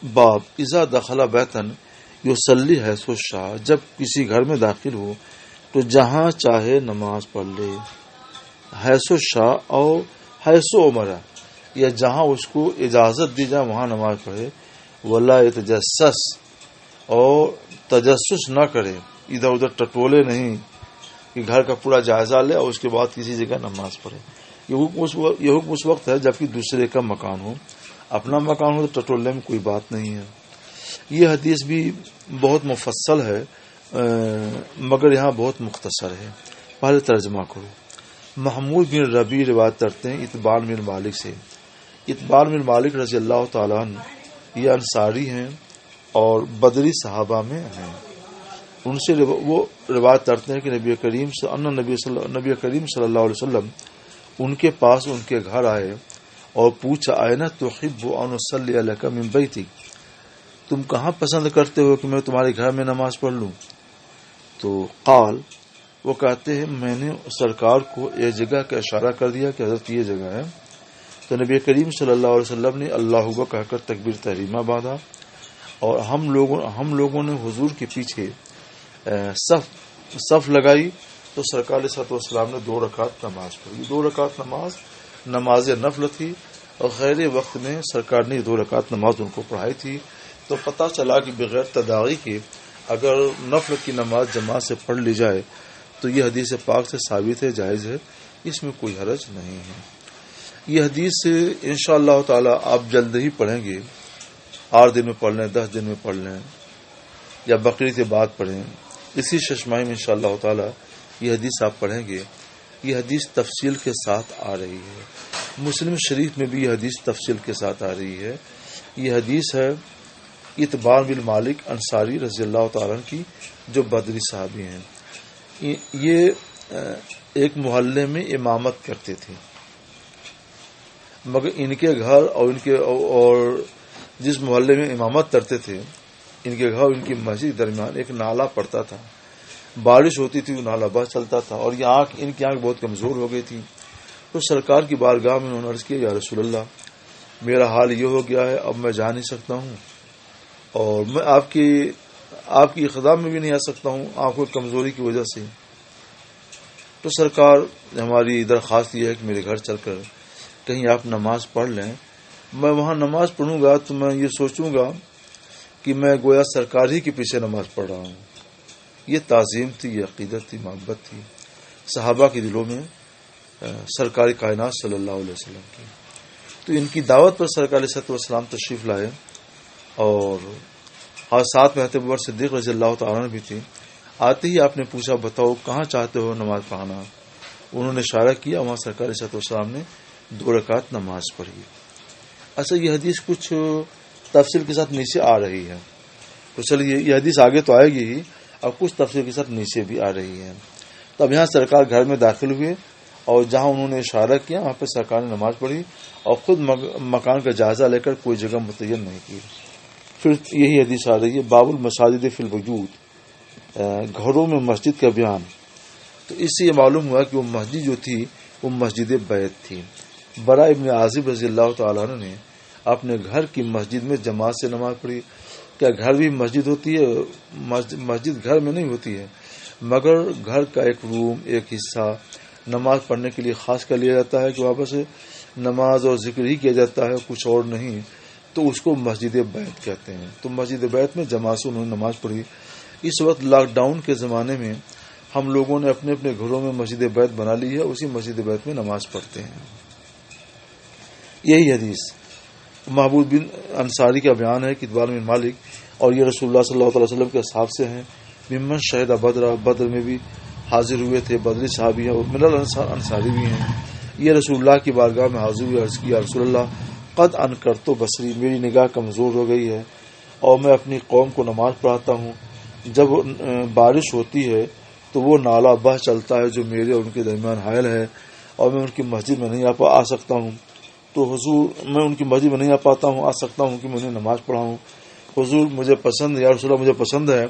باب اذا دخل بیتن یصلی حیث شاء، جب کسی گھر میں داخل ہو تو جہاں چاہے نماز پڑھ لے، حیث شاء اور حیث عمرہ، یا جہاں اس کو اجازت دی جائے وہاں نماز پڑھے، ولا یتجسس، اور تجسس نہ کرے، ادھر ادھر ٹٹولے نہیں کہ گھر کا پورا جائزہ لے اور اس کے بعد کسی جگہ نماز پڑھے۔ یہ حکم اس وقت ہے جبکہ دوسرے کا مکان ہو، اپنا مکان ہو تو ٹٹولنے میں کوئی بات نہیں ہے۔ یہ حدیث بھی بہت مفصل ہے مگر یہاں بہت مختصر ہے۔ پہلے ترجمہ کرو۔ محمود بن ربیع روایت کرتے ہیں اتبان بن مالک سے۔ اتبان بن مالک رضی اللہ تعالیٰ عنہ یہ انصاری ہیں اور بدری صحابہ میں ہیں۔ ان سے وہ روایت کرتے ہیں کہ نبی کریم صلی اللہ علیہ وسلم ان کے پاس ان کے گھر آئے اور پوچھا آئینہ تحب ان اصلی علیک من بیتک، تم کہاں پسند کرتے ہو کہ میں تمہارے گھر میں نماز پڑھ لوں؟ تو قال، وہ کہتے ہیں میں نے سرکار کو ایک جگہ کا اشارہ کر دیا کہ حضرت یہ جگہ ہے، تو نبی کریم صلی اللہ علیہ وسلم نے اللہ اکبر کہہ کر تکبیر تحریمہ باندھا اور ہم لوگوں نے حضور کے پیچھے صف لگائی تو سرکار علیہ الصلوۃ والسلام نے 2 رکعت نماز پڑھی۔ 2 رکعت نماز نفل تھی اور خیر وقت میں سرکار نے 2 رکعت نماز ان کو پڑھائی تھی۔ تو پتہ چلا کہ بغیر تداعی کے اگر نفل کی نماز جماعت سے پڑھ لی جائے تو یہ حدیث پاک سے ثابت ہے، جائز ہے، اس میں کوئی حرج نہیں ہے۔ یہ حدیث انشاءاللہ تعالی آپ جلد ہی پڑھیں گے، 8 دن میں پڑھ لیں، 10 دن میں پڑھ لیں یا بقرعید کے بعد پڑھیں، اسی ششماہی میں انشاءاللہ تعالی یہ حدیث آپ پڑھیں گے۔ یہ حدیث تفصیل کے ساتھ آ رہی ہے، مسلم شریف میں بھی یہ حدیث تفصیل کے ساتھ آ رہی ہے۔ یہ حدیث ہے اتبان بن مالک انصاری رضی اللہ تعالیٰ عنہ کی، جو بدری صحابی ہیں۔ یہ ایک محلے میں امامت کرتے تھے، مگر ان کے گھر اور جس محلے میں امامت کرتے تھے ان کے گھر اور ان کی مسجد درمیان ایک نالا پڑتا تھا، بارش ہوتی تھی وہ نالا بہہ چلتا تھا، اور ان کی آنکھ بہت کمزور ہو گئی تھی۔ تو سرکار کی بارگاہ میں انہوں نے عرض کیا، یا رسول اللہ میرا حال یہ ہو گیا ہے، اب میں جا نہیں سکتا ہوں اور میں آپ کی اقدام میں بھی نہیں آ سکتا ہوں آنکھوں کی کمزوری کی وجہ سے۔ تو سرکار ہماری درخواست یہ ہے کہ میرے گھر چل کر کہیں آپ نماز پڑھ لیں، میں وہاں نماز پڑھوں گا تو میں یہ سوچوں گا کہ میں گویا سرکار ہی کے پیچھے نماز پڑھ رہا ہوں۔ یہ تعظیم تھی، یہ عقیدت تھی، محبت تھی صحابہ کے دلوں میں سرکار کائنات صلی اللہ علیہ وسلم کی۔ تو ان کی دعوت پر سرکار علیہ الصلوۃ والسلام تشریف لائے اور ساتھ میں حضرت ابوبکر صدیق رضی اللہ تعالیٰ بھی تھی۔ آتے ہی آپ نے پوچھا بتاؤ کہاں چاہتے ہو نماز پڑھانا؟ انہوں نے اشارہ کیا، وہاں سرکار علیہ الصلوۃ والسلام نے 2 رکعت نماز پڑھی۔ اچھا یہ حدیث کچھ تفصیل کے ساتھ نیچے آ رہی ہے، تو چلیے یہ حدیث آگے تو آئے گی ہی، اب کچھ تفصیل کے ساتھ نیچے بھی آ رہی ہے۔ تو اب یہاں سرکار گھر میں داخل ہوئے اور جہاں انہوں نے اشارہ کیا وہاں پہ سرکار نے نماز پڑھی اور خود مکان کا جائزہ لے کر کوئی جگہ متعین نہیں کی۔ پھر یہی حدیث آ رہی ہے باب المساجد فی الوجود، گھروں میں مسجد کا بیان۔ تو اس سے یہ معلوم ہوا کہ وہ مسجد جو تھی وہ مسجد بیت تھی۔ برا ابن عازب رضی اللہ تعالیٰ عنہ نے اپنے گھر کی مسجد میں جماعت سے نماز پڑھی۔ کیا گھر بھی مسجد ہوتی ہے؟ مسجد گھر میں نہیں ہوتی ہے، مگر گھر کا ایک روم، ایک حصہ نماز پڑھنے کے لیے خاص کر لیا جاتا ہے کہ وہاں سے نماز اور ذکر ہی کیا جاتا ہے، کچھ اور نہیں، تو اس کو مسجد بیت کہتے ہیں۔ تو مسجد بیت میں جماعت سے انہوں نے نماز پڑھی۔ اس وقت لاک ڈاؤن کے زمانے میں ہم لوگوں نے اپنے اپنے گھروں میں مسجد بیت بنا لی ہے، اسی مسجد بیت میں نماز پڑھتے ہیں۔ یہی حدیث محبوب بن انصاری کا بیان ہے کہ اتبان بن مالک اور یہ رسول اللہ صلی اللہ علیہ وسلم کے اصحاب سے ہیں، ممن شہد بدر میں بھی حاضر ہوئے تھے، بدری صحابی ہیں اور من الانصاری بھی ہیں۔ یہ رسول اللہ کی بارگاہ میں حاضر ہوئے، عرض کیا رسول اللہ قد انکرت بصری، میری نگاہ کمزور ہو گئی ہے اور میں اپنی قوم کو نماز پڑھاتا ہوں، جب بارش ہوتی ہے تو وہ نالا بہہ چلتا ہے جو میرے اور ان کے درمیان حائل ہے اور میں ان کی مسجد میں نہیں آ سکتا ہوں، تو حضور میں ان کی مسجد میں نہیں آ سکتا ہوں کہ میں انہیں نماز پڑھاؤں۔ حضور مجھے پسند ہے، یا رسول اللہ مجھے پسند ہے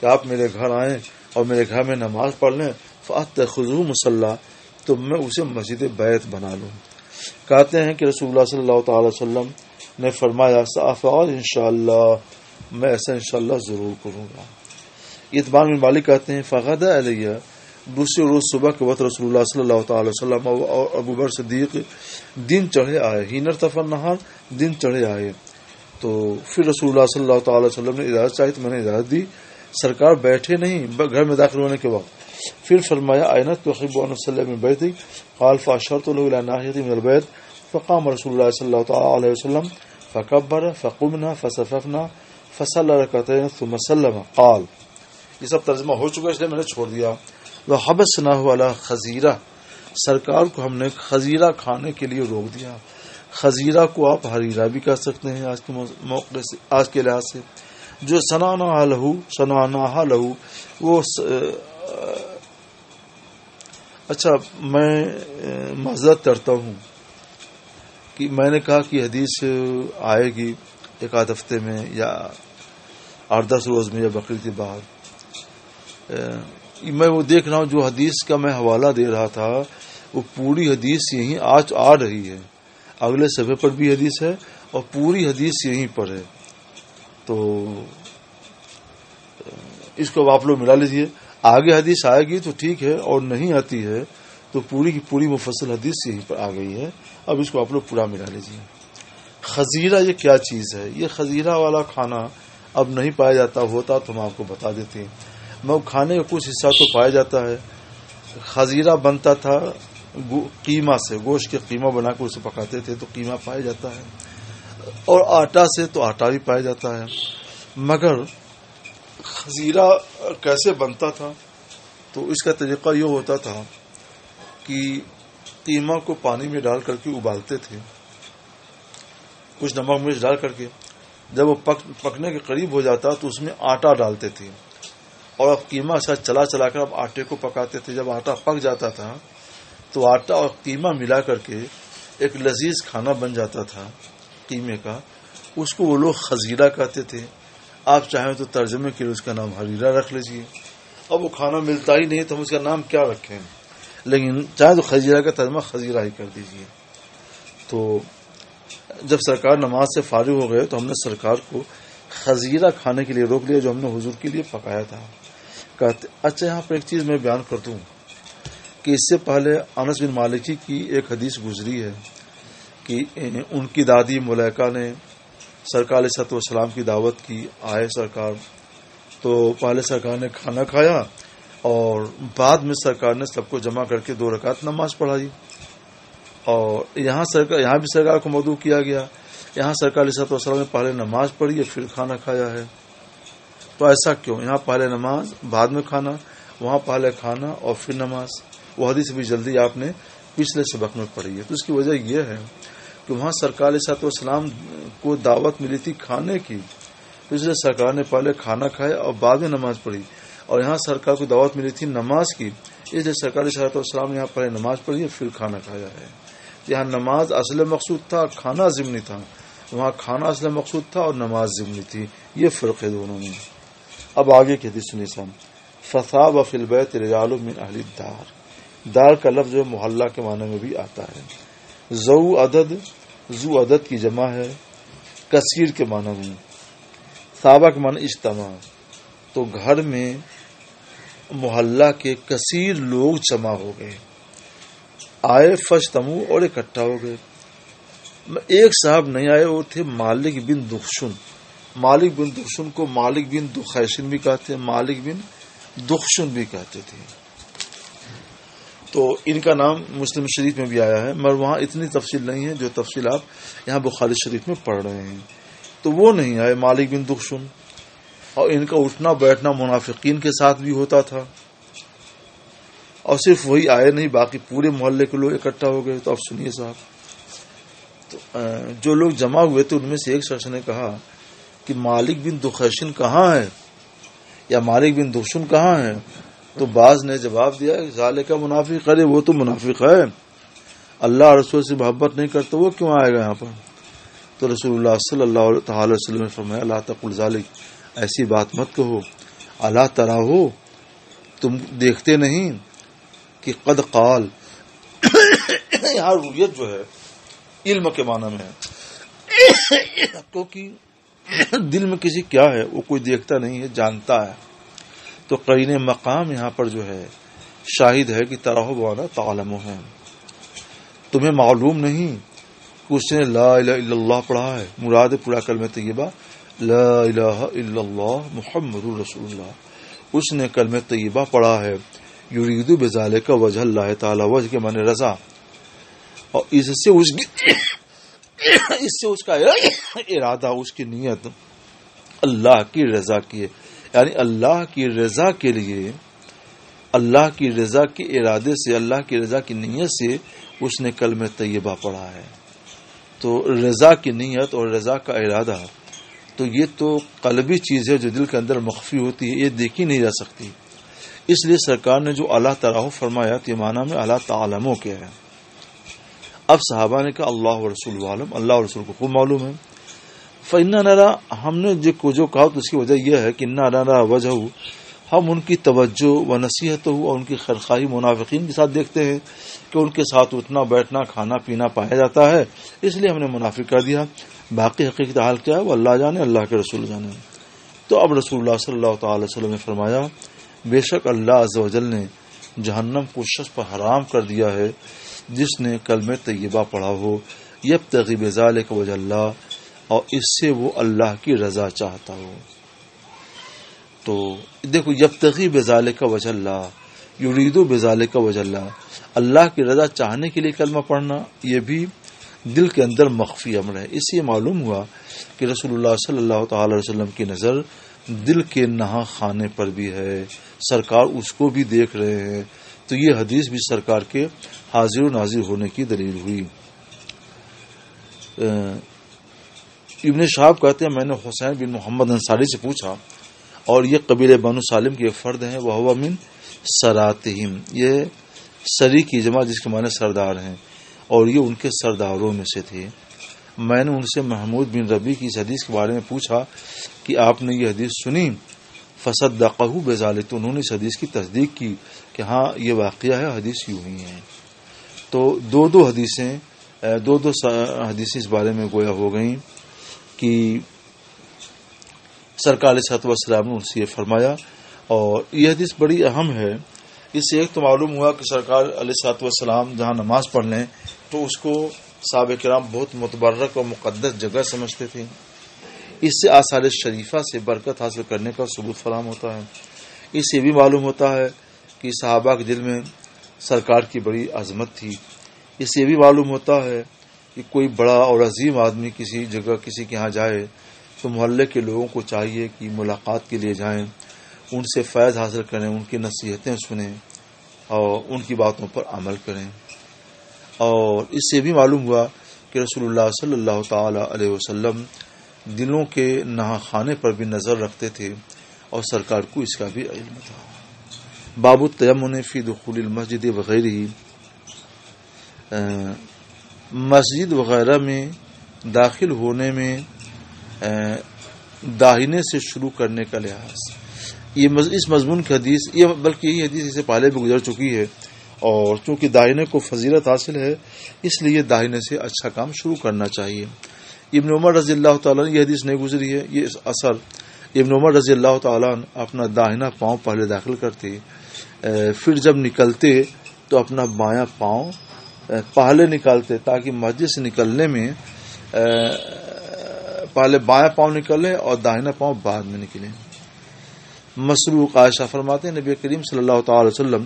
کہ آپ میرے گھر آئیں اور میرے گھر میں نماز پڑھ لیں، فاتخذوا مصلی، تو میں اسے مسجد بیت بنا لوں۔ کہتے ہیں کہ رسول اللہ صلی اللہ تعالی وسلم نے فرمایا سأفعل انشاءاللہ، میں ایسا انشاءاللہ ضرور کروں گا۔ اتبان بن مالک کہتے ہیں فغدا علیہ، دوسرے روز صبح کے وقت رسول اللہ صلی اللہ تعالی وسلم اور ابو بکر صدیق دن چڑھے آئے، حین ارتفع النہار، دن چڑھے آئے، تو پھر رسول اللہ صلی اللہ تعالی وسلم نے اجازت چاہی تو میں نے اجازت دی، سرکار بیٹھے نہیں گھر میں داخل ہونے کے وقت، پھر فرمایا أين تحب أن أصلي من بيتك؟ قال فأشرت له إلى ناحية من البيت فقام رسول الله صلى الله عليه وسلم فكبر فقمنا فصففنا فصلى ركعتين ثم سلم قال، یہ سب ترجمہ ہو چکا اس لیے میں نے چھوڑ دیا۔ وحبسناه على خزیرہ، سرکار کو ہم نے خزیرہ کھانے کے لیے روک دیا۔ خزیرہ کو آپ حریرہ بھی کہہ سکتے ہیں آج کے موقع سے، آج کے لحاظ سے، جو صنعناها له وہ اچھا میں معذرت کرتا ہوں کہ میں نے کہا کہ حدیث آئے گی ایک آدھ ہفتے میں یا 8-10 روز میں یا بقرعید کے بعد، میں وہ دیکھ رہا ہوں جو حدیث کا میں حوالہ دے رہا تھا وہ پوری حدیث یہیں آج آ رہی ہے، اگلے صفحے پر بھی حدیث ہے اور پوری حدیث یہیں پر ہے، تو اس کو آپ لوگ ملا لیجئے، آگے حدیث آئے گی تو ٹھیک ہے اور نہیں آتی ہے تو پوری کی پوری مفصل حدیث یہیں پر آ گئی ہے، اب اس کو آپ لوگ پورا ملا لیجئے۔ خزیرہ یہ کیا چیز ہے؟ یہ خزیرہ والا کھانا اب نہیں پایا جاتا، ہوتا تو ہم آپ کو بتا دیتے ہیں، میں کھانے کا کچھ حصہ تو پایا جاتا ہے۔ خزیرہ بنتا تھا قیمہ سے، گوشت کے قیمہ بنا کر اسے پکاتے تھے تو قیمہ پایا جاتا ہے، اور آٹا سے تو آٹا بھی پایا جاتا ہے، مگر خزیرہ کیسے بنتا تھا تو اس کا طریقہ یہ ہوتا تھا کہ قیمہ کو پانی میں ڈال کر کے ابالتے تھے، کچھ نمک مرچ ڈال کر کے، جب وہ پکنے کے قریب ہو جاتا تو اس میں آٹا ڈالتے تھے، اور اب قیمہ سے چلا چلا کر اب آٹے کو پکاتے تھے۔ جب آٹا پک جاتا تھا تو آٹا اور قیمہ ملا کر کے ایک لذیذ کھانا بن جاتا تھا قیمے کا، اس کو وہ لوگ خزیرہ کہتے تھے۔ آپ چاہیں تو ترجمے کے لیے اس کا نام حریرہ رکھ لیجیے، اب وہ کھانا ملتا ہی نہیں تو ہم اس کا نام کیا رکھیں، لیکن چاہے تو خزیرہ کا ترجمہ خزیرہ ہی کر دیجیے۔ تو جب سرکار نماز سے فارغ ہو گئے تو ہم نے سرکار کو خزیرہ کھانے کے لیے روک لیا جو ہم نے حضور کے لیے پکایا تھا۔ کہتے اچھا یہاں پر ایک چیز میں بیان کر دوں کہ اس سے پہلے انس بن مالک کی ایک حدیث گزری ہے کہ ان کی دادی ملیکہ نے سرکار علیہ السلام کی دعوت کی، آئے سرکار، تو پہلے سرکار نے کھانا کھایا اور بعد میں سرکار نے سب کو جمع کر کے 2 رکعت نماز پڑھائی، اور یہاں بھی سرکار کو مدعو کیا گیا، یہاں سرکار علیہ السلام نے پہلے نماز پڑھی ہے پھر کھانا کھایا ہے، تو ایسا کیوں؟ یہاں پہلے نماز بعد میں کھانا، وہاں پہلے کھانا اور پھر نماز، وہ حدیث بھی جلدی آپ نے پچھلے سبق میں پڑھی ہے۔ تو اس کی وجہ یہ ہے کہ وہاں سرکار علیہ السلام کو دعوت ملی تھی کھانے کی، تو اس لیے سرکار نے پہلے کھانا کھایا اور بعد میں نماز پڑھی، اور یہاں سرکار کو دعوت ملی تھی نماز کی، اس لیے سرکار علیہ السلام نے یہاں پہلے نماز پڑھی ہے پھر کھانا کھایا ہے۔ یہاں نماز اصل مقصود تھا، کھانا ضمنی تھا، وہاں کھانا اصل مقصود تھا اور نماز ضمنی تھی، یہ فرق ہے دونوں میں۔ اب آگے کی حدیث سنیے سام فثاب فی البیت رجال من اہل الدار، دار کا لفظ جو محلہ کے معنی میں بھی آتا ہے، ذو عدد کی جمع ہے، کثیر کے معنی میں، صحابہ کے معنی اجتماع، تو گھر میں محلہ کے کثیر لوگ جمع ہو گئے، آئے فاجتمعوا اور اکٹھا ہو گئے۔ ایک صاحب نہیں آئے، وہ تھے مالک بن دخشن۔ مالک بن دخشن کو مالک بن دخیشن بھی کہتے ہیں، مالک بن دخشن بھی کہتے تھے، تو ان کا نام مسلم شریف میں بھی آیا ہے، مگر وہاں اتنی تفصیل نہیں ہے جو تفصیل آپ یہاں بخاری شریف میں پڑھ رہے ہیں۔ تو وہ نہیں آئے مالک بن دخشن، اور ان کا اٹھنا بیٹھنا منافقین کے ساتھ بھی ہوتا تھا، اور صرف وہی آئے نہیں، باقی پورے محلے کے لوگ اکٹھا ہو گئے۔ تو اب سنیے صاحب، تو جو لوگ جمع ہوئے تھے ان میں سے ایک شخص نے کہا کہ مالک بن دخیشن کہاں ہے یا مالک بن دخشن کہاں ہے؟ تو بعض نے جواب دیا ذالک منافق، ارے وہ تو منافق ہے، اللہ رسول سے محبت نہیں کرتا، وہ کیوں آئے گا یہاں پر؟ تو رسول اللہ صلی اللہ تعالی وسلم نے فرمایا لا تقل ذالک، ایسی بات مت کہو، الا تراہو، تم دیکھتے نہیں کہ قد قال، یہاں رویت جو ہے علم کے معنی میں ہے، کیونکہ دل میں کسی کیا ہے وہ کوئی دیکھتا نہیں ہے، جانتا ہے. تو قرین مقام یہاں پر جو ہے شاہد ہے کہ تراہ وانا تعلم ہے، تمہیں معلوم نہیں کہ اس نے لا الہ الا اللہ پڑھا ہے. مراد پورا کلمہ طیبہ لا الہ الا اللہ محمد رسول اللہ، اس نے کلمہ طیبہ پڑھا ہے. یرید بذالک وجہ اللہ تعالی، وجہ کے معنی رضا، اور اس سے اس کا ارادہ، اس کی نیت اللہ کی رضا کی ہے. یعنی اللہ کی رضا کے لیے، اللہ کی رضا کے ارادے سے، اللہ کی رضا کی نیت سے اس نے کلمہ طیبہ پڑھا ہے. تو رضا کی نیت اور رضا کا ارادہ تو یہ تو قلبی چیز ہے جو دل کے اندر مخفی ہوتی ہے، یہ دیکھی نہیں جا سکتی. اس لیے سرکار نے جو اللہ تعالیٰ فرمایا تو یہ معنی میں اللہ تعالیٰ کیا ہے. اب صحابہ نے کہا اللہ و رسول عالم، اللہ اور رسول کو خوب معلوم ہے. فَإِنَّا نَرَى، ہم نے جو کہا تو اس کی وجہ یہ ہے کہ اِنَّا نَرَى وَجْهَهُ، ہم ان کی توجہ و نصیحت اور ان کی خیرخواہی منافقین کے ساتھ دیکھتے ہیں کہ ان کے ساتھ اٹھنا بیٹھنا کھانا پینا پایا جاتا ہے، اس لیے ہم نے منافق کر دیا. باقی حقیقت حال کیا ہے وہ اللہ جانے، اللہ کے رسول جانے. تو اب رسول اللہ صلی اللہ تعالی وسلم نے فرمایا بے شک اللہ عز و جل نے جہنم کو شخص پر حرام کر دیا ہے جس نے کلمہ طیبہ پڑھا ہو، یبتغی بذالک وجہ اللہ، اور اس سے وہ اللہ کی رضا چاہتا ہو. تو دیکھو یبتغی بذالک وجہ اللہ، یرید بذالک وجہ اللہ، اللہ کی رضا چاہنے کے لیے کلمہ پڑھنا یہ بھی دل کے اندر مخفی امر ہے. اس سے معلوم ہوا کہ رسول اللہ صلی اللہ تعالی وسلم کی نظر دل کے نہا خانے پر بھی ہے، سرکار اس کو بھی دیکھ رہے ہیں. تو یہ حدیث بھی سرکار کے حاضر و ناظر ہونے کی دلیل ہوئی. ابن شہاب کہتے ہیں میں نے حسین بن محمد انصاری سے پوچھا، اور یہ قبیلہ بنو سالم کے ایک فرد ہیں، وہ من سراتہم، یہ سری کی جمع جس کے معنی سردار ہیں، اور یہ ان کے سرداروں میں سے تھے. میں نے ان سے محمود بن ربی کی اس حدیث کے بارے میں پوچھا کہ آپ نے یہ حدیث سنی؟ فصدقہ بذالک، تو انہوں نے اس حدیث کی تصدیق کی کہ ہاں یہ واقعہ ہے، حدیث یوں ہی ہے. تو دو حدیثیں اس بارے میں گویا ہو گئیں کہ سرکار علیہ الصلوۃ والسلام نے ان سے یہ فرمایا. اور یہ حدیث بڑی اہم ہے. اس سے ایک تو معلوم ہوا کہ سرکار علیہ الصلوۃ والسلام جہاں نماز پڑھ لیں تو اس کو صحابہ کرام بہت متبرک اور مقدس جگہ سمجھتے تھے. اس سے آثار شریفہ سے برکت حاصل کرنے کا ثبوت فراہم ہوتا ہے. اس سے بھی معلوم ہوتا ہے کہ صحابہ کے دل میں سرکار کی بڑی عظمت تھی. اس سے بھی معلوم ہوتا ہے کہ کوئی بڑا اور عظیم آدمی کسی جگہ کسی کے ہاں جائے تو محلے کے لوگوں کو چاہیے کہ ملاقات کے لیے جائیں، ان سے فیض حاصل کریں، ان کی نصیحتیں سنیں اور ان کی باتوں پر عمل کریں. اور اس سے بھی معلوم ہوا کہ رسول اللہ صلی اللہ تعالی علیہ وسلم دلوں کے نہا خانے پر بھی نظر رکھتے تھے اور سرکار کو اس کا بھی علم تھا. باب التیمم فی دخول المسجد وغیرہ، مسجد وغیرہ میں داخل ہونے میں داہنے سے شروع کرنے کا لحاظ. اس مضمون کی حدیث، یہ بلکہ یہ حدیث اس سے پہلے بھی گزر چکی ہے، اور چونکہ داہنے کو فضیلت حاصل ہے اس لیے داہنے سے اچھا کام شروع کرنا چاہیے. ابن عمر رضی اللہ تعالیٰ یہ حدیث نہیں گزری ہے، یہ اثر ابن عمر رضی اللہ تعالیٰ اپنا داہنا پاؤں پہلے داخل کرتے، پھر جب نکلتے تو اپنا بایاں پاؤں پہلے نکالتے تاکہ مسجد سے نکلنے میں پہلے بایاں پاؤں نکلے اور داہنا پاؤں بعد میں نکلے. مسروق عائشہ فرماتے ہیں نبی کریم صلی اللہ تعالی وسلم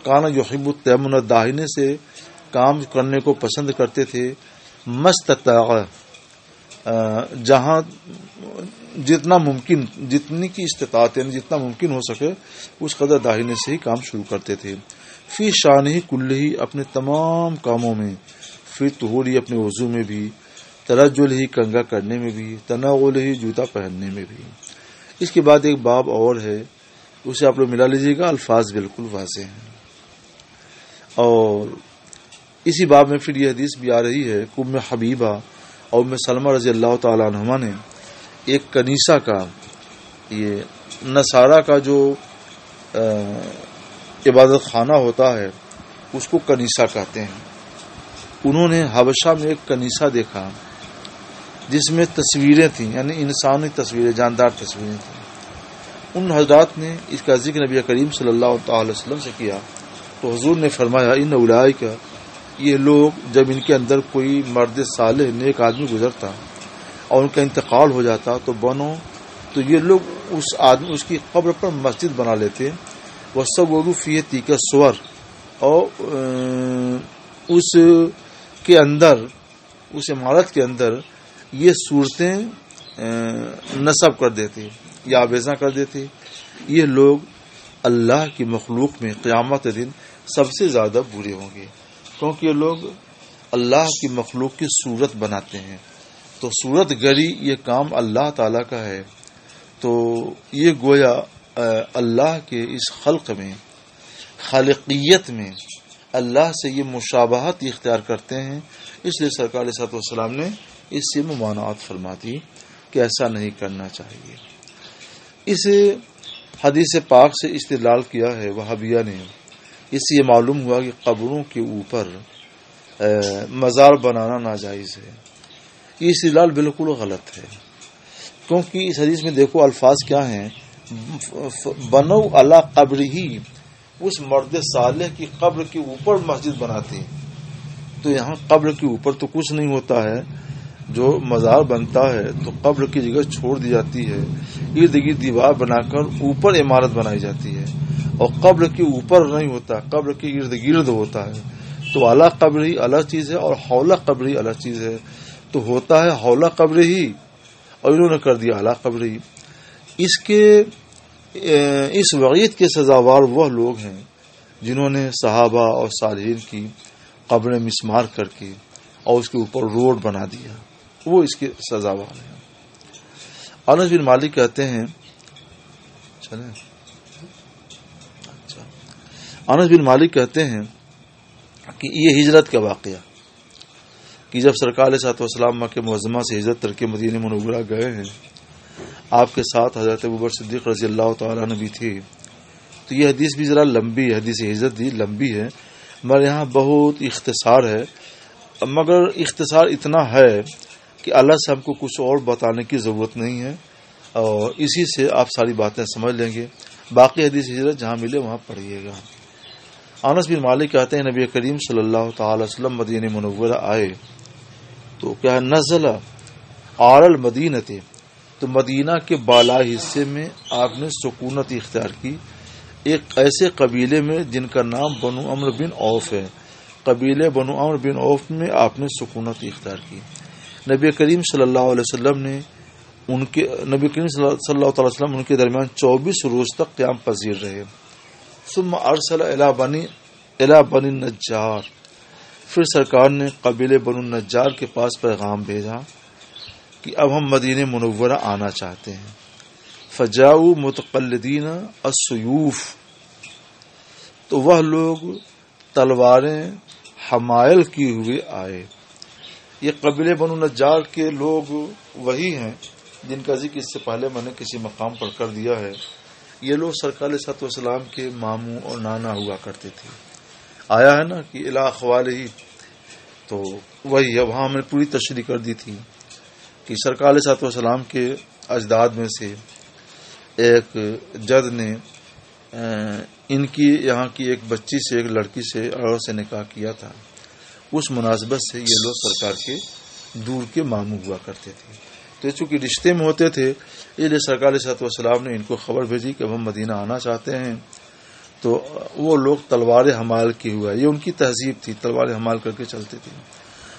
کانا یحب التیمم، داہنے سے کام کرنے کو پسند کرتے تھے، مستطاع، جہاں جتنا ممکن، جتنی کی استطاعت یعنی جتنا ممکن ہو سکے اس قدر داہنے سے ہی کام شروع کرتے تھے. فی شان ہی کل ہی، اپنے تمام کاموں میں، فی طہور ہی، اپنے وضو میں بھی، ترجل ہی، کنگا کرنے میں بھی، تناول ہی، جوتا پہننے میں بھی. اس کے بعد ایک باب اور ہے، اسے آپ لوگ ملا لیجیے گا، الفاظ بالکل واضح ہیں. اور اسی باب میں پھر یہ حدیث بھی آ رہی ہے کہ ام حبیبہ اور ام سلمہ رضی اللہ تعالی عنہما نے ایک کنیسہ کا، یہ نصارہ کا جو عبادت خانہ ہوتا ہے اس کو کنیسہ کہتے ہیں، انہوں نے حبشہ میں ایک کنیسہ دیکھا جس میں تصویریں تھیں، یعنی انسانی تصویریں، جاندار تصویریں تھیں. ان حضرات نے اس کا ذکر نبی کریم صلی اللہ تعالی وسلم سے کیا تو حضور نے فرمایا ان اولئک، یہ لوگ جب ان کے اندر کوئی مرد صالح نیک آدمی گزرتا اور ان کا انتقال ہو جاتا تو یہ لوگ اس کی قبر پر مسجد بنا لیتے. وَصَوَّرُوا فِيهِ تِلْكَ الصُّوَرَ، اور اس کے اندر، اس عمارت کے اندر یہ صورتیں نصب کر دیتے یا آویزاں کر دیتے. یہ لوگ اللہ کی مخلوق میں قیامت دن سب سے زیادہ برے ہوں گے، کیونکہ یہ لوگ اللہ کی مخلوق کی صورت بناتے ہیں. تو صورت گری یہ کام اللہ تعالی کا ہے. تو یہ گویا اللہ کے اس خلق میں، خالقیت میں اللہ سے یہ مشابہت اختیار کرتے ہیں. اس لیے سرکار علیہ الصلوۃ والسلام نے اس سے ممانعت فرما دی کہ ایسا نہیں کرنا چاہیے. اس حدیث پاک سے استدلال کیا ہے وہابیہ نے. اس سے یہ معلوم ہوا کہ قبروں کے اوپر مزار بنانا ناجائز ہے. یہ استدلال بالکل غلط ہے، کیونکہ اس حدیث میں دیکھو الفاظ کیا ہیں، بنو علی قبر ہی، اس مرد صالح کی قبر کے اوپر مسجد بناتے ہیں. تو یہاں قبر کے اوپر تو کچھ نہیں ہوتا ہے. جو مزار بنتا ہے تو قبر کی جگہ چھوڑ دی جاتی ہے، ارد گرد دیوار بنا کر اوپر عمارت بنائی جاتی ہے، اور قبر کے اوپر نہیں ہوتا، قبر کے ارد گرد ہوتا ہے. تو اعلیٰ قبر ہی الگ چیز ہے اور حول قبر ہی الگ چیز ہے. تو ہوتا ہے حول قبر ہی اور انہوں نے کر دیا اعلیٰ قبر ہی. اس وعید کے سزاوار وہ لوگ ہیں جنہوں نے صحابہ اور صالحین کی قبریں مسمار کر کے اور اس کے اوپر روڈ بنا دیا، وہ اس کے سزاوار ہیں. انس بن مالک کہتے ہیں، انس بن مالک کہتے ہیں کہ یہ ہجرت کا واقعہ، کہ جب سرکار علیہ الصلوۃ والسلام مکہ معظمہ سے ہجرت کر کے مدینہ منورہ گئے ہیں، آپ کے ساتھ حضرت ابوبکر صدیق رضی اللہ تعالیٰ عنہ بھی تھے. تو یہ حدیث بھی ذرا لمبی ہے، حدیث ہجرت بھی لمبی ہے، مگر یہاں بہت اختصار ہے. مگر اختصار اتنا ہے کہ اللہ سے ہم کو کچھ اور بتانے کی ضرورت نہیں ہے، اور اسی سے آپ ساری باتیں سمجھ لیں گے. باقی حدیث ہجرت جہاں ملے وہاں پڑھیے گا. انس بن مالک کہتے ہیں نبی کریم صلی اللہ تعالی وسلم مدینہ منورہ آئے تو کیا نزل علی المدینہ، تو مدینہ کے بالا حصے میں آپ نے سکونت اختیار کی ایک ایسے قبیلے میں جن کا نام بنو عمرو بن عوف ہے. قبیلے بنو عمرو بن عوف میں آپ نے سکونت اختیار کی. نبی کریم صلی اللہ علیہ وسلم نے نبی کریم صلی اللہ تعالی وسلم ان کے درمیان 24 روز تک قیام پذیر رہے. ثم ارسل الی بنی النجار، پھر سرکار نے قبیلے بنو النجار کے پاس پیغام بھیجا کہ اب ہم مدینہ منورہ آنا چاہتے ہیں. فجاؤ متقلدین السیوف، تو وہ لوگ تلواریں حمائل کیے ہوئے آئے. یہ قبیلے بنو نجار کے لوگ وہی ہیں جن کا ذکر اس سے پہلے میں نے کسی مقام پر کر دیا ہے. یہ لوگ سرکار علیہ الصلوۃ والسلام کے ماموں اور نانا ہوا کرتے تھے. آیا ہے نا کہ الی اخوالہ، تو وہی ہے. وہاں ہم نے پوری تشریح کر دی تھی کہ سرکار علیہ الصلوۃ والسلام کے اجداد میں سے ایک جد نے ان کی یہاں کی ایک بچی سے، ایک لڑکی سے، عورت سے نکاح کیا تھا. اس مناسبت سے یہ لوگ سرکار کے دور کے ماموں ہوا کرتے تھے. تو چونکہ رشتے میں ہوتے تھے، اس لیے سرکار علیہ الصلوۃ والسلام نے ان کو خبر بھیجی کہ ہم مدینہ آنا چاہتے ہیں. تو وہ لوگ تلوار حمال کی ہوا، یہ ان کی تہذیب تھی، تلوار حمال کر کے چلتے تھے.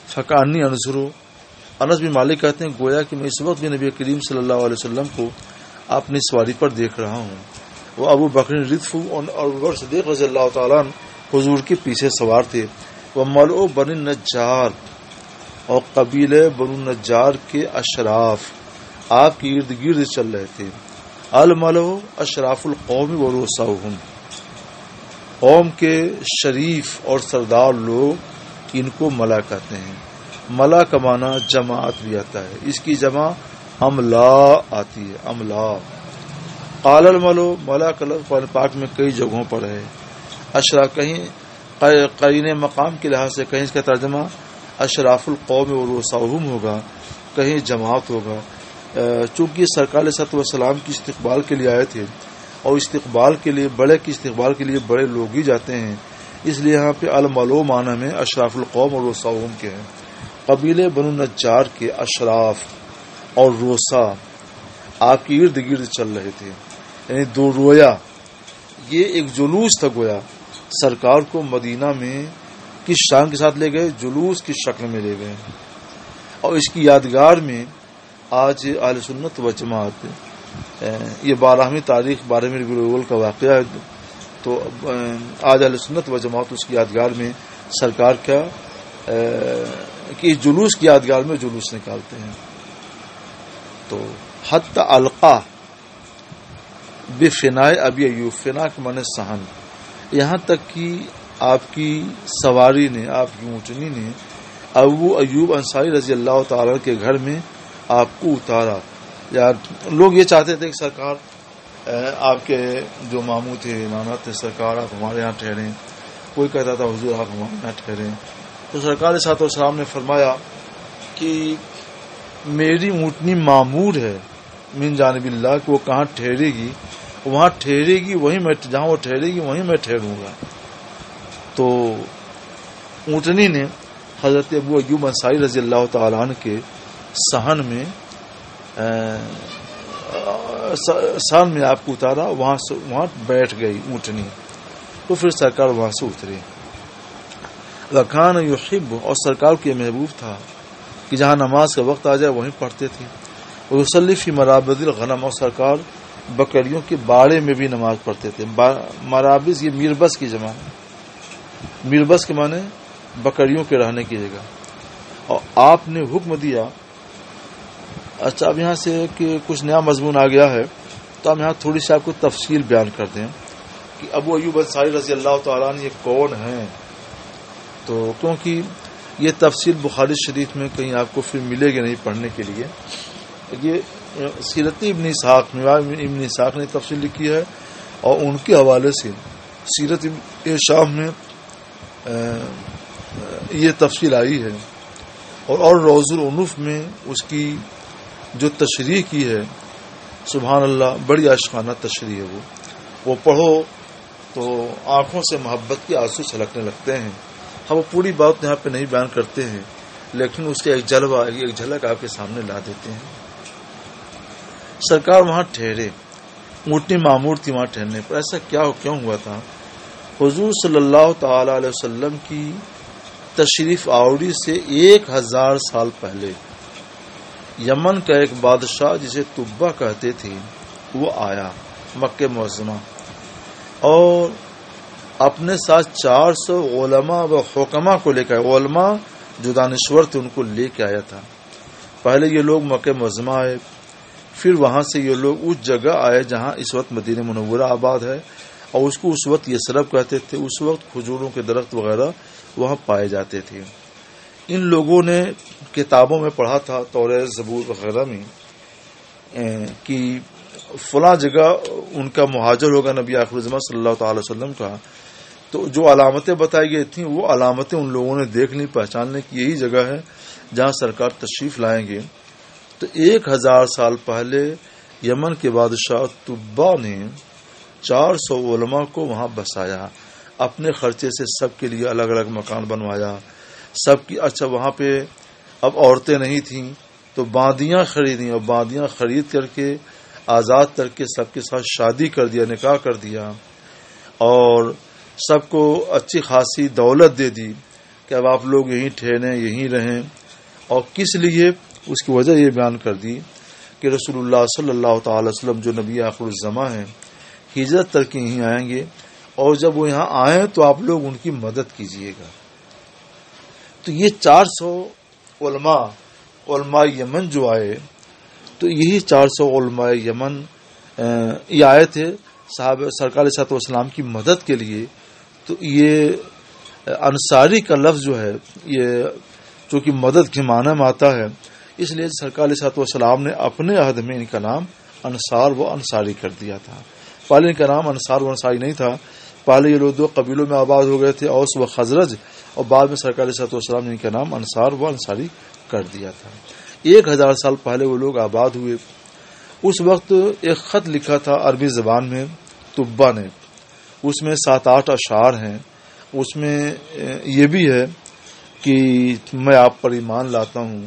فکانی انظرو، انس بن مالک کہتے ہیں گویا کہ میں اس وقت بھی نبی کریم صلی اللہ علیہ وسلم کو اپنی سواری پر دیکھ رہا ہوں. وہ ابو بکر ردف اور ابوبکر صدیق رضی اللہ تعالیٰ حضور کے پیچھے سوار تھے. وہ ملؤ بنی النجار، اور قبیلے بنو النجار کے اشراف آپ کے ارد گرد چل رہے تھے. الملؤ اشراف القوم ورؤساؤہم، قوم کے شریف اور سردار لوگ ان کو ملا کہتے ہیں. ملا کا معنی جماعت بھی آتا ہے، اس کی جمع املا آتی ہے، املا. قال الملو، ملا کا لفظ قرآن پاک میں کئی جگہوں پر ہے. اشراف کہیں قرین مقام کے لحاظ سے کہیں اس کا ترجمہ اشراف القوم ورؤساؤہم ہوگا، کہیں جماعت ہوگا. چونکہ سرکار علیہ الصلوۃ والسلام کی استقبال کے لیے آئے تھے اور استقبال کے لیے استقبال کے لیے بڑے لوگ ہی جاتے ہیں، اس لیے یہاں پہ الملو معنی میں اشراف القوم اور روساؤں کے ہیں. قبیلے بنو نجار کے اشراف اور روسا آپ کے ارد گرد چل رہے تھے، یعنی دو رویا. یہ ایک جلوس تھا، گویا سرکار کو مدینہ میں کس شان کے ساتھ لے گئے، جلوس کی شکل میں لے گئے. اور اس کی یادگار میں آج اہل سنت و جماعت، یہ 12ویں تاریخ 12ویں ربیع الاول کا واقعہ ہے، تو آج اہل سنت و جماعت اس کی یادگار میں سرکار کا کہ جلوس کی یادگار میں جلوس نکالتے ہیں. تو حتی القا بفنائے ابی ایوب، فنا کے معنی صحن، یہاں تک کہ آپ کی سواری نے، آپ کی اونٹنی نے ابو ایوب انصاری رضی اللہ تعالیٰ کے گھر میں آپ کو اتارا. یا لوگ یہ چاہتے تھے کہ سرکار آپ کے جو ماموں تھے، نانا تھے، سرکار آپ ہمارے یہاں ٹھہریں. کوئی کہتا تھا حضور آپ ہمارے یہاں ٹھہریں. تو سرکار صلی اللہ علیہ وسلم نے فرمایا کہ میری اونٹنی معمور ہے من جانب اللہ، کہ وہ کہاں ٹھہرے گی وہاں ٹھہرے گی، وہیں میں جہاں وہ ٹھہرے گی وہیں میں ٹھہروں گا. تو اونٹنی نے حضرت ابو ایوب انصاری رضی اللہ تعالیٰ عنہ کے صحن میں آپ کو اتارا، وہاں بیٹھ گئی اونٹنی. تو پھر سرکار وہاں سے اترے. وکان یحب، اور سرکار کے محبوب تھا کہ جہاں نماز کا وقت آ جائے وہیں پڑھتے تھے. ویصلی فی مرابض الغنم، اور سرکار بکریوں کے باڑے میں بھی نماز پڑھتے تھے. مرابض یہ میربس کی جمع ہے، میربس کے معنی بکریوں کے رہنے کی جگہ. اور آپ نے حکم دیا. اچھا، اب یہاں سے کہ کچھ نیا مضمون آ گیا ہے تو ہم یہاں تھوڑی سی آپ کو تفصیل بیان کرتے ہیں کہ ابو ایوب انصاری رضی اللہ تعالیٰ عنہ یہ کون ہیں. تو کیونکہ یہ تفصیل بخاری شریف میں کہیں آپ کو پھر ملے گی نہیں پڑھنے کے لیے. یہ سیرت ابن اسحاق نے تفصیل لکھی ہے، اور ان کے حوالے سے سیرت ابن شام میں یہ تفصیل آئی ہے. اور روض العنف میں اس کی جو تشریح کی ہے، سبحان اللہ، بڑی عاشقانہ تشریح ہے. وہ پڑھو تو آنکھوں سے محبت کے آنسو چھلکنے لگتے ہیں. ہم وہ پوری بات یہاں پہ نہیں بیان کرتے ہیں، لیکن اس کا ایک جلوہ، ایک جھلک آپ کے سامنے لا دیتے ہیں. سرکار وہاں ٹھہرے، اونٹنی معمور تھی وہاں ٹھہرنے پر. ایسا کیوں ہوا تھا؟ حضور صلی اللہ تعالی علیہ وسلم کی تشریف آوری سے 1000 سال پہلے یمن کا ایک بادشاہ جسے تبا کہتے تھے وہ آیا مکہ معظمہ، اور اپنے ساتھ 400 علماء و حکماء کو لے کے آیا. علماء جو دانشور تھے ان کو لے کے آیا تھا. پہلے یہ لوگ مکہ معظمہ آئے، پھر وہاں سے یہ لوگ اس جگہ آئے جہاں اس وقت مدینہ منورہ آباد ہے، اور اس کو اس وقت یثرب کہتے تھے. اس وقت کھجوروں کے درخت وغیرہ وہاں پائے جاتے تھے. ان لوگوں نے کتابوں میں پڑھا تھا، توریت، زبور وغیرہ میں، کہ فلاں جگہ ان کا مہاجر ہوگا نبی آخر الزمان صلی اللہ تعالی وسلم کا. تو جو علامتیں بتائی گئی تھیں وہ علامتیں ان لوگوں نے دیکھ لی، پہچاننے کی یہی جگہ ہے جہاں سرکار تشریف لائیں گے. تو 1000 سال پہلے یمن کے بادشاہ تبا نے 400 علماء کو وہاں بسایا، اپنے خرچے سے سب کے لیے الگ الگ مکان بنوایا. سب کی اچھا وہاں پہ اب عورتیں نہیں تھیں تو باندیاں خریدیں، اور باندیاں خرید کر کے آزاد کر کے سب کے ساتھ شادی کر دیا، نکاح کر دیا، اور سب کو اچھی خاصی دولت دے دی کہ اب آپ لوگ یہیں ٹھہریں، یہیں رہیں. اور کس لیے؟ اس کی وجہ یہ بیان کر دی کہ رسول اللہ صلی اللہ تعالی وسلم جو نبی آخر الزمان ہیں ہجرت کر کے یہیں آئیں گے، اور جب وہ یہاں آئیں تو آپ لوگ ان کی مدد کیجیے گا. تو یہ 400 علماء یمن جو آئے، تو یہی 400 علماء یمن یہ آئے تھے صحابہ سرکار علیہ الصلوۃ والسلام کی مدد کے لیے. تو یہ انصاری کا لفظ جو ہے یہ چونکہ مدد کے معنی میں آتا ہے، اس لیے سرکار علیہ الصلوۃ والسلام نے اپنے عہد میں ان کا نام انصار و انصاری کر دیا تھا. پہلے ان کا نام انصار و انصاری نہیں تھا. پہلے یہ لوگ 2 قبیلوں میں آباد ہو گئے تھے، اوس و خزرج، اور بعد میں سرکار علیہ الصلوۃ والسلام نے ان کا نام انصار و انصاری کر دیا تھا. 1000 سال پہلے وہ لوگ آباد ہوئے. اس وقت ایک خط لکھا تھا عربی زبان میں طبا نے، اس میں 7-8 اشعار ہیں. اس میں یہ بھی ہے کہ میں آپ پر ایمان لاتا ہوں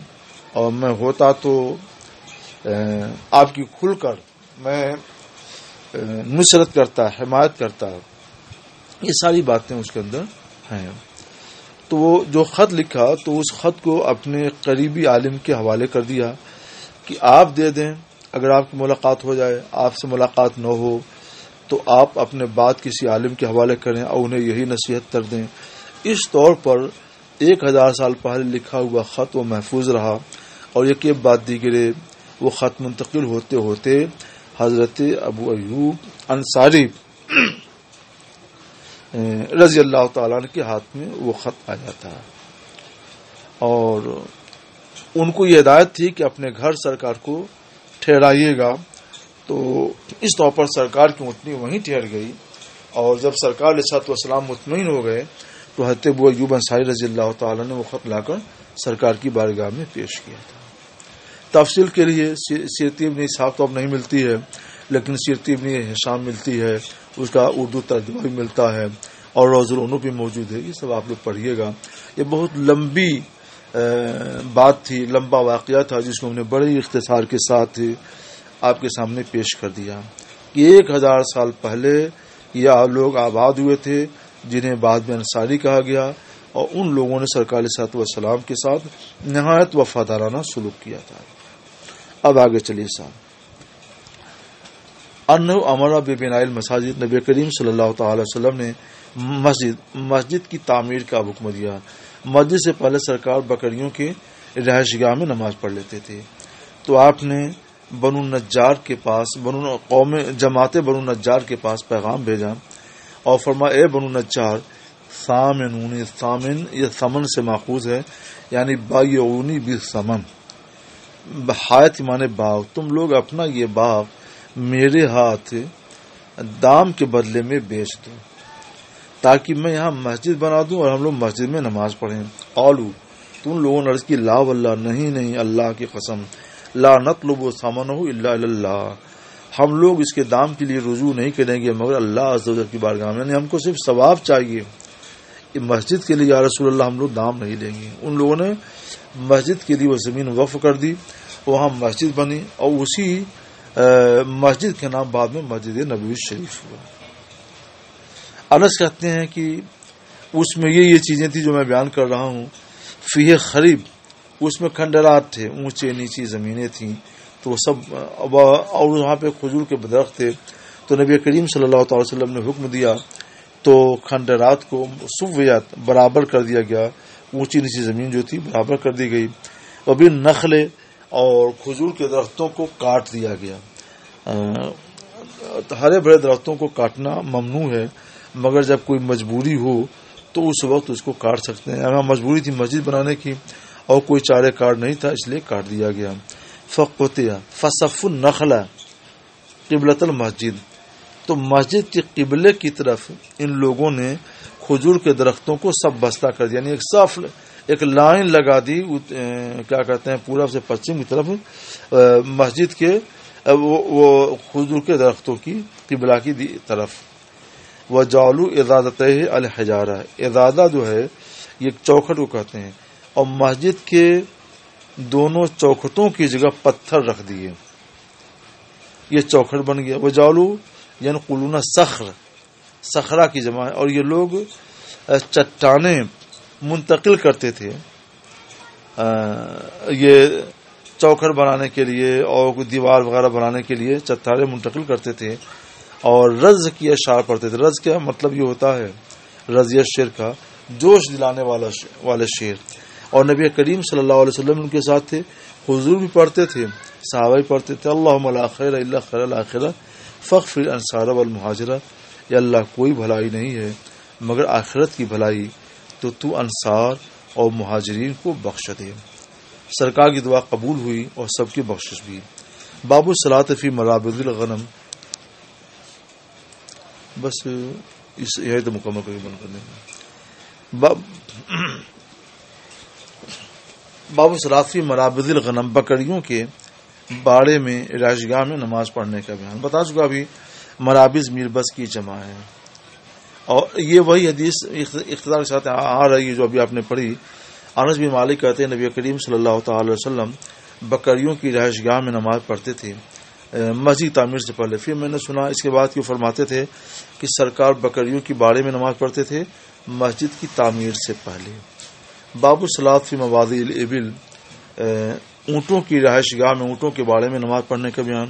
اور میں ہوتا تو آپ کی کھل کر میں نصرت کرتا، حمایت کرتا. یہ ساری باتیں اس کے اندر ہیں. تو وہ جو خط لکھا تو اس خط کو اپنے قریبی عالم کے حوالے کر دیا کہ آپ دے دیں، اگر آپ کی ملاقات ہو جائے، آپ سے ملاقات نہ ہو تو آپ اپنے بات کسی عالم کے حوالے کریں اور انہیں یہی نصیحت کر دیں. اس طور پر 1000 سال پہلے لکھا ہوا خط وہ محفوظ رہا. اور یہ کہ بعد دیگرے وہ خط منتقل ہوتے ہوتے حضرت ابو ایوب انصاری رضی اللہ تعالیٰ عنہ کے ہاتھ میں وہ خط آیا تھا. اور ان کو یہ ہدایت تھی کہ اپنے گھر سرکار کو ٹھہرائیے گا. تو اس طور پر سرکار کی اونٹنی وہیں ٹھہر گئی. اور جب سرکار علیہ الصلوۃ والسلام مطمئن ہو گئے تو حضرت ابو ایوب انصاری رضی اللہ تعالیٰ نے وہ خط لا کر سرکار کی بارگاہ میں پیش کیا تھا. تفصیل کے لیے سیرت ابن اسحاق تو اب نہیں ملتی ہے، لیکن سیرت ابن ہشام ملتی ہے، اس کا اردو ترجمہ بھی ملتا ہے اور روض العنوف بھی موجود ہے. یہ سب آپ لوگ پڑھیے گا. یہ بہت لمبی بات تھی، لمبا واقعہ تھا جس کو ہم نے بڑے اختصار کے ساتھ آپ کے سامنے پیش کر دیا کہ 1000 سال پہلے یہ لوگ آباد ہوئے تھے جنہیں بعد میں انصاری کہا گیا، اور ان لوگوں نے سرکار علیہ الصلوۃ والسلام کے ساتھ نہایت وفادارانہ سلوک کیا تھا. اب آگے چلیے صاحب. انہ امر ببناء المساجد، نبی کریم صلی اللہ تعالی وسلم نے مسجد کی تعمیر کا حکم دیا. مسجد سے پہلے سرکار بکریوں کے رہائش گاہ میں نماز پڑھ لیتے تھے. تو آپ نے بنو نجار کے پاس جماعت بنو نجار کے پاس پیغام بھیجا اور فرمایا اے بنو نجار، ثامنونی، ثامن یہ ثمن سے ماخوذ ہے، یعنی بایعونی بالثمن، حایت مانے باغ، تم لوگ اپنا یہ باغ میرے ہاتھ دام کے بدلے میں بیچ دو تاکہ میں یہاں مسجد بنا دوں اور ہم لوگ مسجد میں نماز پڑھیں. قالوا، تم لوگوں نے عرض کی لا واللہ، نہیں اللہ کی قسم، لا نطلب ثمنہ الا اللہ، ہم لوگ اس کے دام کے لیے رجوع نہیں کریں گے مگر اللہ عز و جل کی بارگاہ میں، یعنی ہم کو صرف ثواب چاہیے. مسجد کے لیے یا رسول اللہ ہم لوگ دام نہیں لیں گے. ان لوگوں نے مسجد کے لیے وہ زمین وقف کر دی، وہاں مسجد بنی اور اسی مسجد کے نام بعد میں مسجد نبوی شریف ہوا. انس کہتے ہیں کہ اس میں یہ چیزیں تھیں جو میں بیان کر رہا ہوں. فیہ خریب، اس میں کھنڈرات تھے، اونچے نیچی زمینیں تھیں، تو وہ سب، اور وہاں پہ کھجور کے درخت تھے. تو نبی کریم صلی اللہ تعالی وسلم نے حکم دیا تو کھنڈرات کو سویت برابر کر دیا گیا، اونچی نیچی زمین جو تھی برابر کر دی گئی. ابھی نخلے اور کھجور کے درختوں کو کاٹ دیا گیا. ہرے بھرے درختوں کو کاٹنا ممنوع ہے، مگر جب کوئی مجبوری ہو تو اس وقت اس کو کاٹ سکتے ہیں. ہمیں مجبوری تھی مسجد بنانے کی اور کوئی چارے کار نہیں تھا، اس لیے کاٹ دیا گیا. فقطع فصف النخل قبلۃ المسجد، تو مسجد کے قبلے کی طرف ان لوگوں نے کھجور کے درختوں کو سب بستہ کر دیا، یعنی ایک صاف ایک لائن لگا دی، کیا کہتے ہیں، پورب سے پچھم کی طرف مسجد کے وہ کھجور کے درختوں کی قبلہ کی طرف. وجعلوا اضادتہ الحجارہ، اضادہ جو ہے یہ چوکھٹ کو کہتے ہیں، اور مسجد کے دونوں چوکھٹوں کی جگہ پتھر رکھ دیے، یہ چوکھٹ بن گیا. وجعلوا ینقلون صخر، صخرہ کی جمع ہے، اور یہ لوگ چٹانیں منتقل کرتے تھے یہ چوکھٹ بنانے کے لیے اور دیوار وغیرہ بنانے کے لیے چٹانیں منتقل کرتے تھے اور رز کی اشعار پڑھتے تھے. رز کیا مطلب یہ ہوتا ہے، رضیہ شعر کا جوش دلانے والے شعر. اور نبی کریم صلی اللہ علیہ وسلم ان کے ساتھ تھے، حضور بھی پڑھتے تھے، صحابہ بھی پڑھتے تھے. اللہم لا خیر الا خیر الاخرہ فاغفر الانصار والمہاجرہ، یا اللہ کوئی بھلائی نہیں ہے مگر آخرت کی بھلائی، تو انصار اور مہاجرین کو بخش دے. سرکار کی دعا قبول ہوئی اور سب کی بخشش بھی. باب الصلاۃ فی مرابض الغنم، بس اس یہ تو مکمل کر کے بند کرنے میں. باب صلاۃ مرابض الغنم، بکریوں کے باڑے میں رہائشگاہ میں نماز پڑھنے کا بیان بتا چکا. ابھی مرابض میربس کی جمع ہے، اور یہ وہی حدیث اقتدار کے ساتھ آ رہی ہے جو ابھی آپ نے پڑھی. انس بن مالک کہتے ہیں نبی کریم صلی اللہ تعالی علیہ وسلم بکریوں کی رہائشگاہ میں نماز پڑھتے تھے مسجد تعمیر سے پہلے. پھر میں نے سنا اس کے بعد کیوں فرماتے تھے کہ سرکار بکریوں کی باڑے میں نماز پڑھتے تھے مسجد کی تعمیر سے پہلے. باب الصلاۃ فی مواضع الابل، اونٹوں کی رہائش گاہ میں اونٹوں کے باڑے میں نماز پڑھنے کا بیان.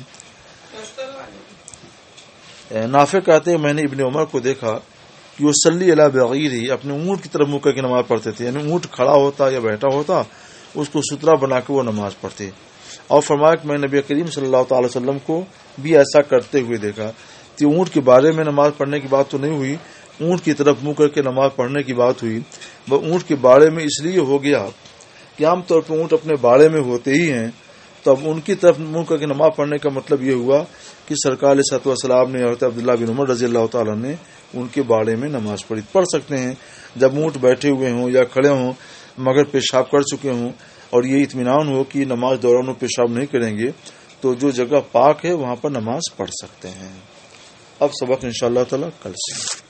نافع کہتے ہیں میں نے ابن عمر کو دیکھا کہ وہ صلی علی بغیر ہی اپنے اونٹ کی طرف منہ کر کے نماز پڑھتے تھے، یعنی اونٹ کھڑا ہوتا یا بیٹھا ہوتا اس کو سترا بنا کے وہ نماز پڑھتے. اور فرمایا کہ میں نبی کریم صلی اللہ تعالی وسلم کو بھی ایسا کرتے ہوئے دیکھا. کہ اونٹ کے بارے میں نماز پڑھنے کی بات تو نہیں ہوئی، اونٹ کی طرف منہ کر کے نماز پڑھنے کی بات ہوئی. وہ اونٹ کے باڑے میں اس لیے ہو گیا کہ عام طور پہ اونٹ اپنے باڑے میں ہوتے ہی ہیں، تو اب ان کی طرف منہ کر کے نماز پڑھنے کا مطلب یہ ہوا کہ سرکار علیہ الصلوۃ والسلام نے حضرت عبداللہ بن عمر رضی اللہ تعالیٰ نے ان کے باڑے میں نماز پڑھی. پڑھ سکتے ہیں جب اونٹ بیٹھے ہوئے ہوں یا کھڑے ہوں مگر پیشاب کر چکے ہوں اور یہ اطمینان ہو کہ نماز دوران وہ پیشاب نہیں کریں گے، تو جو جگہ پاک ہے وہاں پر نماز پڑھ سکتے ہیں. اب سبق انشاءاللہ تعالی کل سے.